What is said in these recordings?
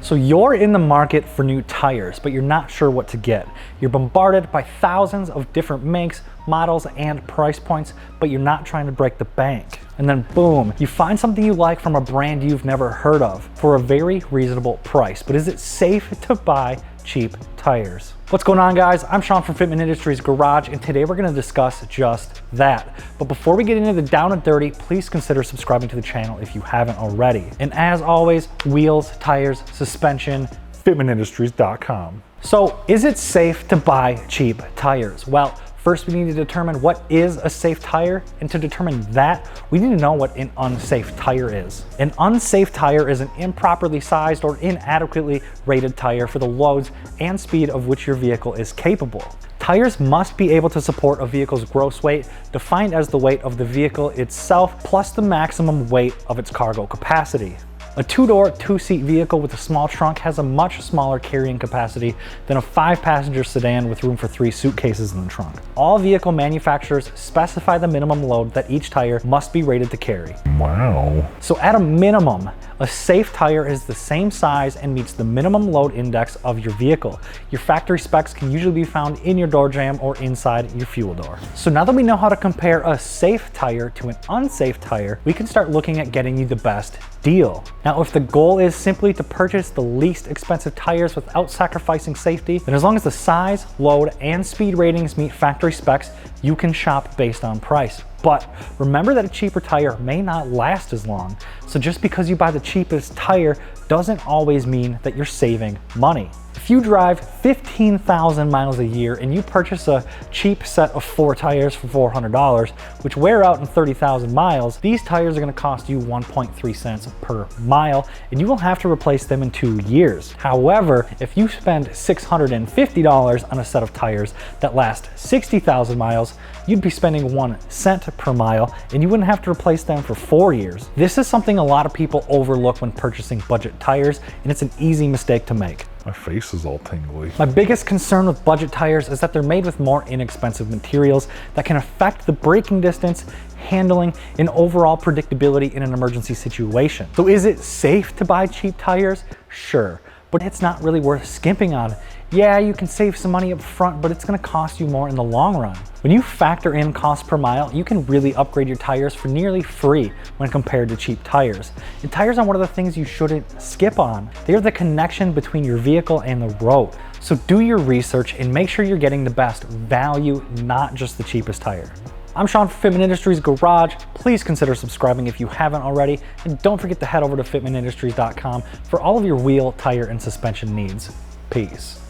So you're in the market for new tires, but you're not sure what to get. You're bombarded by thousands of different makes, models, and price points, but you're not trying to break the bank. And then boom, you find something you like from a brand you've never heard of for a very reasonable price. But is it safe to buy cheap tires? What's going on, guys? I'm Sean from Fitment Industries Garage, and today we're going to discuss just that. But before we get into the down and dirty, please consider subscribing to the channel if you haven't already. And as always, wheels, tires, suspension, fitmentindustries.com. So is it safe to buy cheap tires? Well, first, we need to determine what is a safe tire, and to determine that, we need to know what an unsafe tire is. An unsafe tire is an improperly sized or inadequately rated tire for the loads and speed of which your vehicle is capable. Tires must be able to support a vehicle's gross weight, defined as the weight of the vehicle itself plus the maximum weight of its cargo capacity. A two-door, two-seat vehicle with a small trunk has a much smaller carrying capacity than a 5-passenger sedan with room for 3 suitcases in the trunk. All vehicle manufacturers specify the minimum load that each tire must be rated to carry. Wow. So at a minimum, a safe tire is the same size and meets the minimum load index of your vehicle. Your factory specs can usually be found in your door jamb or inside your fuel door. So now that we know how to compare a safe tire to an unsafe tire, we can start looking at getting you the best deal. Now, if the goal is simply to purchase the least expensive tires without sacrificing safety, then as long as the size, load, and speed ratings meet factory specs, you can shop based on price. But remember that a cheaper tire may not last as long. So just because you buy the cheapest tire doesn't always mean that you're saving money. If you drive 15,000 miles a year and you purchase a cheap set of 4 tires for $400, which wear out in 30,000 miles, these tires are going to cost you 1.3 cents per mile, and you will have to replace them in 2 years. However, if you spend $650 on a set of tires that last 60,000 miles, you'd be spending 1 cent per mile, and you wouldn't have to replace them for 4 years. This is something a lot of people overlook when purchasing budget tires, and it's an easy mistake to make. My face is all tingly. My biggest concern with budget tires is that they're made with more inexpensive materials that can affect the braking distance, handling, and overall predictability in an emergency situation. So is it safe to buy cheap tires? Sure, but it's not really worth skimping on. Yeah, you can save some money up front, but it's gonna cost you more in the long run. When you factor in cost per mile, you can really upgrade your tires for nearly free when compared to cheap tires. And tires are one of the things you shouldn't skip on. They're the connection between your vehicle and the road. So do your research and make sure you're getting the best value, not just the cheapest tire. I'm Sean from Fitment Industries Garage. Please consider subscribing if you haven't already. And don't forget to head over to fitmentindustries.com for all of your wheel, tire, and suspension needs. Peace.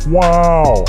Wow.